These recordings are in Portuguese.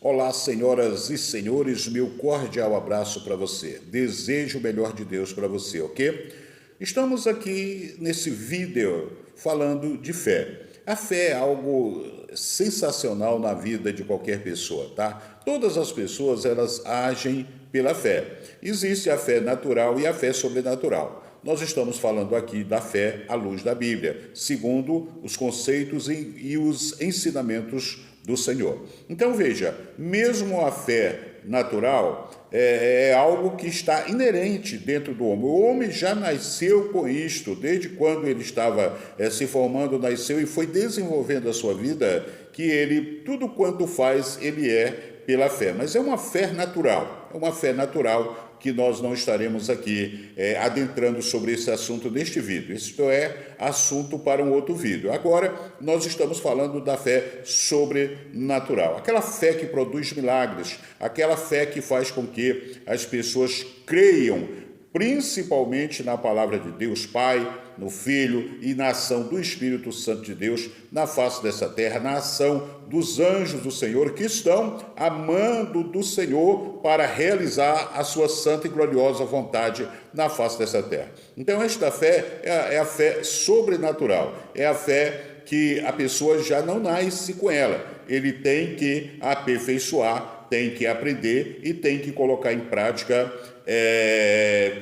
Olá, senhoras e senhores, meu cordial abraço para você. Desejo o melhor de Deus para você, ok? Estamos aqui nesse vídeo falando de fé. A fé é algo sensacional na vida de qualquer pessoa, tá? Todas as pessoas, elas agem pela fé. Existe a fé natural e a fé sobrenatural. Nós estamos falando aqui da fé à luz da Bíblia, segundo os conceitos e os ensinamentos do Senhor. Então veja, mesmo a fé natural é algo que está inerente dentro do homem. O homem já nasceu com isto, desde quando ele estava se formando, nasceu e foi desenvolvendo a sua vida, que ele, tudo quanto faz, ele é pela fé. Mas é uma fé natural, que nós não estaremos aqui adentrando sobre esse assunto neste vídeo. Isto é assunto para um outro vídeo. Agora, nós estamos falando da fé sobrenatural. Aquela fé que produz milagres, aquela fé que faz com que as pessoas creiam, principalmente na palavra de Deus Pai, no Filho e na ação do Espírito Santo de Deus na face dessa terra, na ação dos anjos do Senhor que estão amando do Senhor para realizar a sua santa e gloriosa vontade na face dessa terra. Então esta fé é a fé sobrenatural, é a fé que a pessoa já não nasce com ela, ele tem que aperfeiçoar, tem que aprender e tem que colocar em prática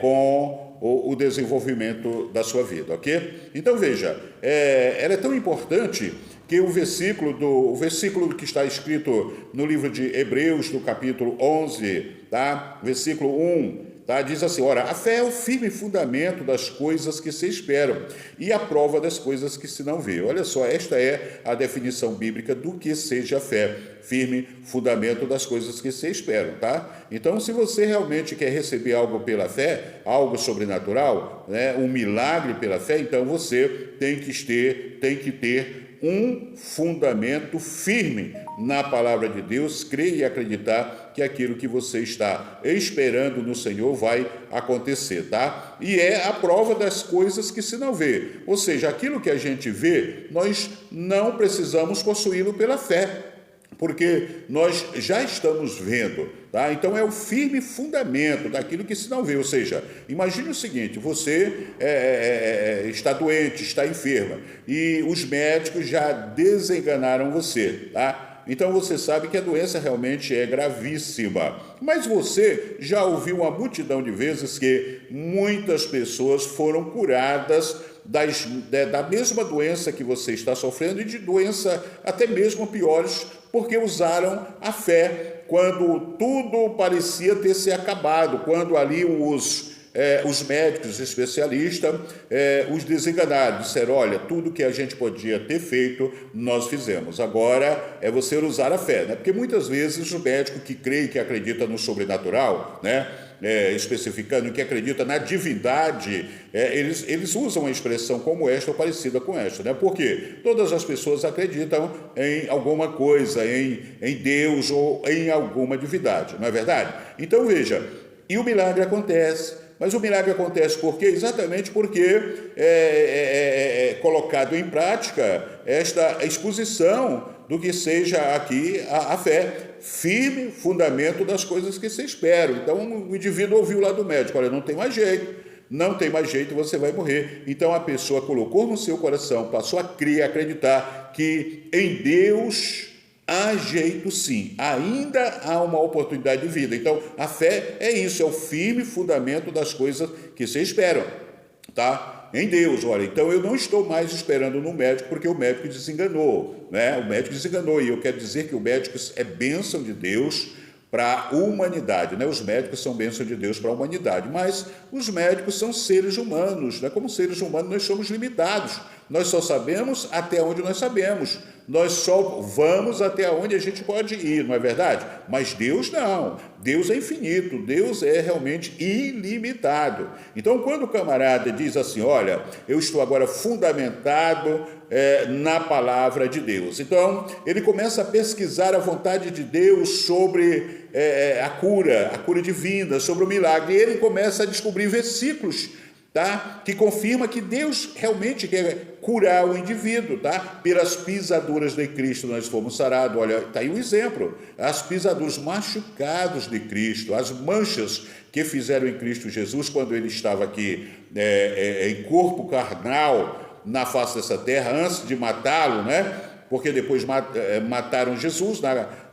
com o desenvolvimento da sua vida, ok? Então veja, ela é tão importante que o versículo que está escrito no livro de Hebreus, no capítulo 11, tá? Versículo 1, tá? Diz assim, ora, a fé é o firme fundamento das coisas que se esperam e a prova das coisas que se não vê. Olha só, esta é a definição bíblica do que seja a fé, firme fundamento das coisas que se esperam, tá? Então, se você realmente quer receber algo pela fé, algo sobrenatural, né, um milagre pela fé, então você tem que ter um fundamento firme na palavra de Deus, crer e acreditar que aquilo que você está esperando no Senhor vai acontecer, tá? E é a prova das coisas que se não vê. Ou seja, aquilo que a gente vê, nós não precisamos possuí-lo pela fé, porque nós já estamos vendo, tá? Então é o firme fundamento daquilo que se não vê, ou seja, imagine o seguinte, você está doente, está enferma, e os médicos já desenganaram você, tá? Então você sabe que a doença realmente é gravíssima, mas você já ouviu uma multidão de vezes que muitas pessoas foram curadas da mesma doença que você está sofrendo e de doença até mesmo piores, porque usaram a fé quando tudo parecia ter se acabado, quando ali os médicos especialistas os desenganaram, disseram, olha, tudo que a gente podia ter feito, nós fizemos. Agora é você usar a fé, né? Porque muitas vezes o médico que crê e que acredita no sobrenatural, né? Especificando que acredita na divindade, eles usam uma expressão como esta ou parecida com esta, né? Porque todas as pessoas acreditam em alguma coisa, em Deus ou em alguma divindade, não é verdade? Então veja, e o milagre acontece. Mas o milagre acontece por quê? Exatamente porque é colocado em prática esta exposição do que seja aqui a fé, firme fundamento das coisas que se esperam. Então o indivíduo ouviu lá do médico, olha, não tem mais jeito, você vai morrer. Então a pessoa colocou no seu coração, passou a crer, a acreditar que em Deus há jeito sim, ainda há uma oportunidade de vida. Então, a fé é isso, é o firme fundamento das coisas que se esperam, tá? Em Deus, olha, então eu não estou mais esperando no médico, porque o médico desenganou, né? O médico desenganou, e eu quero dizer que o médico é bênção de Deus para a humanidade, né? Os médicos são bênção de Deus para a humanidade, mas os médicos são seres humanos, né? Como seres humanos nós somos limitados, nós só sabemos até onde nós sabemos, nós só vamos até onde a gente pode ir, não é verdade? Mas Deus não, Deus é infinito, Deus é realmente ilimitado. Então quando o camarada diz assim, olha, eu estou agora fundamentado na palavra de Deus, então ele começa a pesquisar a vontade de Deus sobre a cura divina, sobre o milagre, e ele começa a descobrir versículos tá? Que confirma que Deus realmente quer curar o indivíduo, tá? Pelas pisaduras de Cristo nós fomos sarados. Olha, está aí um exemplo. As pisaduras, machucados de Cristo, as manchas que fizeram em Cristo Jesus quando ele estava aqui em corpo carnal na face dessa terra, antes de matá-lo, né? Porque depois mataram Jesus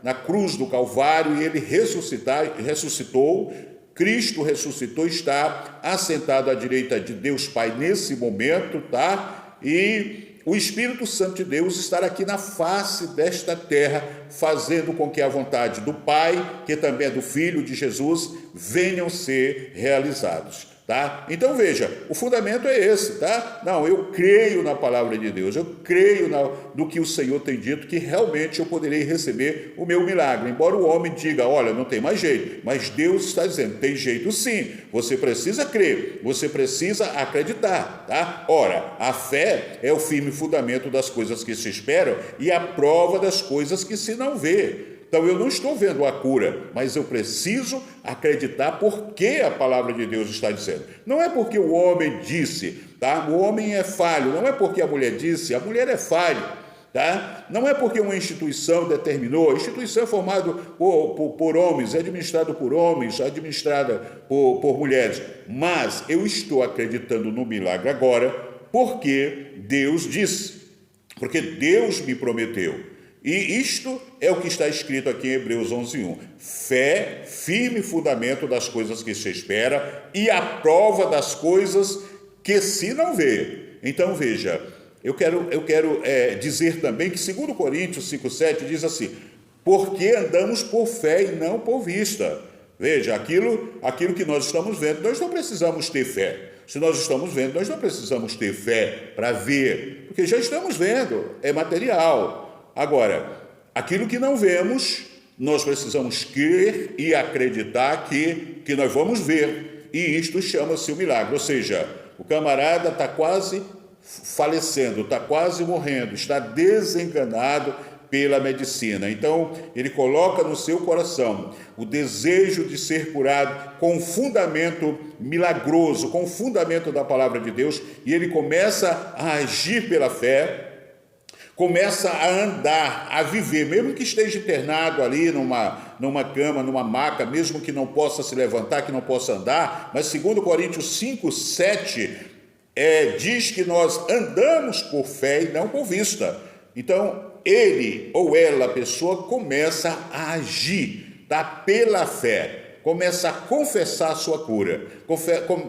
na cruz do Calvário e ele ressuscitou. Cristo ressuscitou, está assentado à direita de Deus Pai nesse momento, tá? E o Espírito Santo de Deus estará aqui na face desta terra, fazendo com que a vontade do Pai, que também é do Filho de Jesus, venham ser realizados. Tá? Então veja, o fundamento é esse, tá? Não, eu creio na palavra de Deus, eu creio no que o Senhor tem dito, que realmente eu poderei receber o meu milagre, embora o homem diga, olha, não tem mais jeito, mas Deus está dizendo, tem jeito sim, você precisa crer, você precisa acreditar, tá? Ora, a fé é o firme fundamento das coisas que se esperam e a prova das coisas que se não vê. Então, eu não estou vendo a cura, mas eu preciso acreditar porque a palavra de Deus está dizendo. Não é porque o homem disse, tá? O homem é falho, não é porque a mulher disse, a mulher é falha, tá? Não é porque uma instituição determinou, a instituição é formada por homens, é administrada por homens, é administrada por mulheres, mas eu estou acreditando no milagre agora porque Deus disse, porque Deus me prometeu. E isto é o que está escrito aqui em Hebreus 11:1. Fé, firme fundamento das coisas que se espera e a prova das coisas que se não vê. Então veja, eu quero dizer também que 2 Coríntios 5:7 diz assim, porque andamos por fé e não por vista. Veja, aquilo que nós estamos vendo, nós não precisamos ter fé. Se nós estamos vendo, nós não precisamos ter fé para ver, porque já estamos vendo, é material. Agora, aquilo que não vemos, nós precisamos crer e acreditar que nós vamos ver. E isto chama-se o milagre. Ou seja, o camarada está quase falecendo, está quase morrendo, está desenganado pela medicina. Então, ele coloca no seu coração o desejo de ser curado com fundamento milagroso, com fundamento da palavra de Deus, e ele começa a agir pela fé, começa a andar, a viver, mesmo que esteja internado ali numa cama, numa maca, mesmo que não possa se levantar, que não possa andar, mas 2 Coríntios 5:7 diz que nós andamos por fé e não por vista. Então, ele ou ela, a pessoa, começa a agir, tá? Pela fé, começa a confessar a sua cura,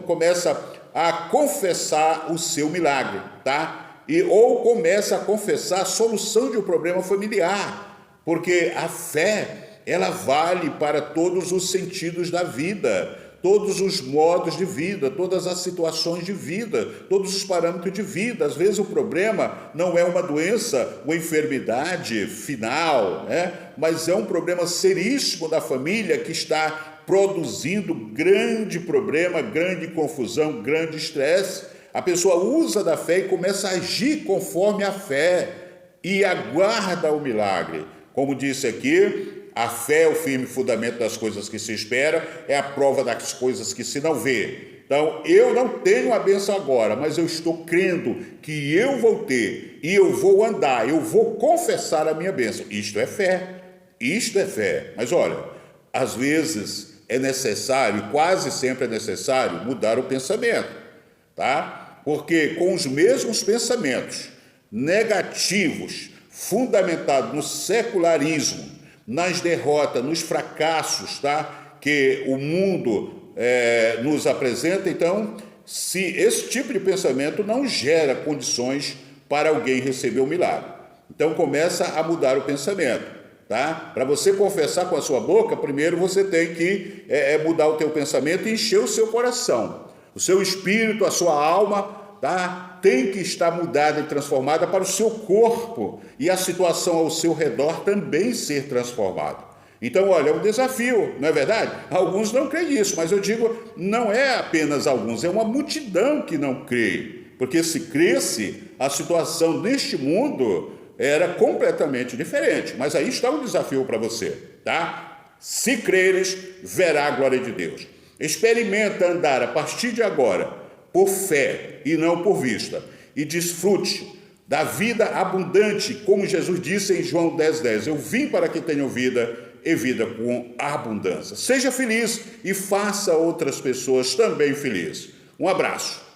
começa a confessar o seu milagre, tá? Ou começa a confessar a solução de um problema familiar, porque a fé, ela vale para todos os sentidos da vida, todos os modos de vida, todas as situações de vida, todos os parâmetros de vida. Às vezes o problema não é uma doença, uma enfermidade final, né? Mas é um problema seríssimo da família que está produzindo grande problema, grande confusão, grande estresse. A pessoa usa da fé e começa a agir conforme a fé e aguarda o milagre. Como disse aqui, a fé é o firme fundamento das coisas que se espera, é a prova das coisas que se não vê. Então, eu não tenho a bênção agora, mas eu estou crendo que eu vou ter e eu vou andar, eu vou confessar a minha bênção. Isto é fé, isto é fé. Mas olha, às vezes é necessário, quase sempre é necessário, mudar o pensamento. Tá? Porque com os mesmos pensamentos negativos, fundamentados no secularismo, nas derrotas, nos fracassos, tá? Que o mundo nos apresenta, então, se esse tipo de pensamento não gera condições para alguém receber o milagre. Então começa a mudar o pensamento. Tá? Para você confessar com a sua boca, primeiro você tem que mudar o teu pensamento e encher o seu coração. O seu espírito, a sua alma, tá? Tem que estar mudada e transformada para o seu corpo e a situação ao seu redor também ser transformada. Então, olha, é um desafio, não é verdade? Alguns não creem nisso, mas eu digo, não é apenas alguns, é uma multidão que não crê. Porque se cresce, a situação neste mundo era completamente diferente. Mas aí está um desafio para você, tá? Se creres, verá a glória de Deus. Experimenta andar a partir de agora por fé e não por vista, e desfrute da vida abundante, como Jesus disse em João 10,10. Eu vim para que tenham vida e vida com abundância. Seja feliz e faça outras pessoas também felizes. Um abraço.